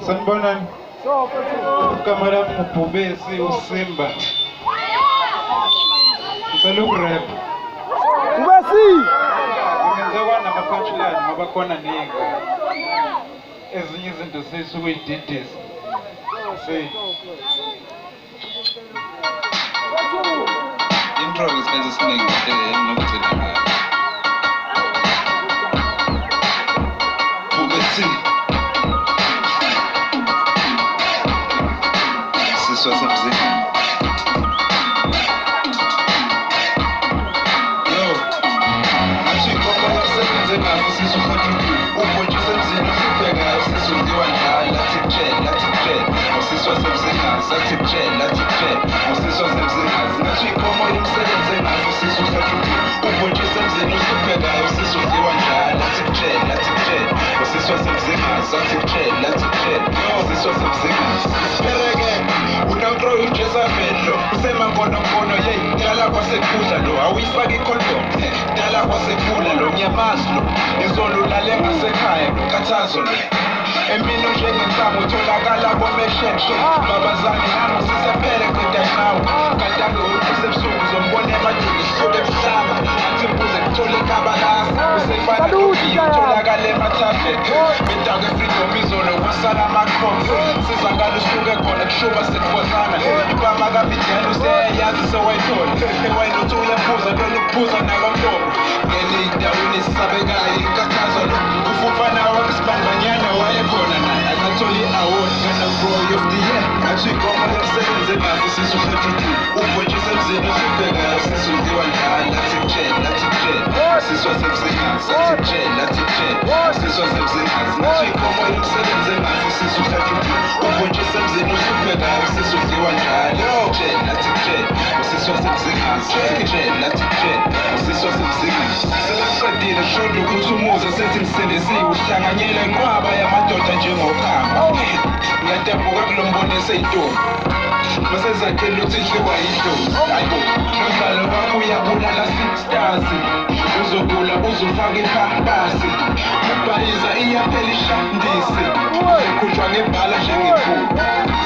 Sanibonani. Kamera Mubhubesi uSimba. Ngicela ukurap. Ubesi. Ngenza kwana ama-punchline ngoba khona ningi. Ezinye izinto sesukuyididisa. Intro isikhathi esiningi nokuthina ngayo. Mubhubesi. Siswa semzini. Yo. Athi ngoba usebenze ngazo sisufuna ubhontshise emzini usubhekayo sisudliwa njalo lathi kutshela usiswa semzini sathi kutshela usiswa semzini ngathi inkomo imsebenze ngazo sisufuna ubhontshise emzini usubhekayo sisudliwa njalo lathi kutshela usiswa semzini sathi kutshela usiswa semzini sipereke unaqro ujeza velo usemankonokono hey dala kwasekudla lo awuyifaki condom dala kwasekudla lo nyamazi lo izolulale ngasekhaya nkathazo lo emino njengentambo utholakala komeshenshe babazane nami sisephele kudashnawo kadange usebusuku zombona emadini sisuke emhlaba athi mbuze kuthole kabalasa usefana nobiyo utholakala emathafe bendawo efreedom izolo kwasala amakhomo sizakala usuke khona kushuba sekufozana ibama kabidela useyayazi sewayithola ewayinothi uyaphuza lolu kuphuza nakwamlomo ngeliyindaweni esisabekayo inkathazo lo ufufana wakisibandanyana wayekhona naye akatholi i-award kana-boy of the year athi inkomo yomsebenzi ngazo sisufethuthi ubhontshise emzini usubhekayo sisudliwa njalo athi kutshela siswa semzingazi athi kutshela siswa semzingazi athi inkomo yomsebenzi ngazo sisufethuthi ubhontshise emzini usubhekayo sisudliwa njalo kutshela usiswa semzingazi kutshela usiswa semzingazi sebeqedile shoda ukuthi umuzi sethi ngisindisiwe uhlanganyela inqwaba yamadoda njengokhamba ngiyadebuka kulo mbono eseyintombi masezakhela ukuthi idliwa yidlozi hayibo nomdlalo wakho uyabulala 6 stars uzogula uzofaka iphampasi ubhayiza iyaphela ishandisi ukhutshwa ngebhala njengephupho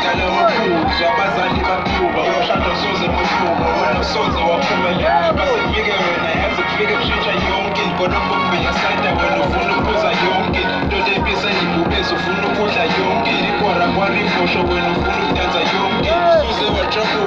dala waphuzwa abazali baphuba umshado soze muhluba wena soze waphumelela basefike wena yazi kufike kushintsha yonke inkonombobi yasayida wena ufuna ukuphuza yonke ntoda ebisa yibhubesi ufuna ukudla yonke ikora kwarivosho wena ufuna ukudansa yonke suze wajabu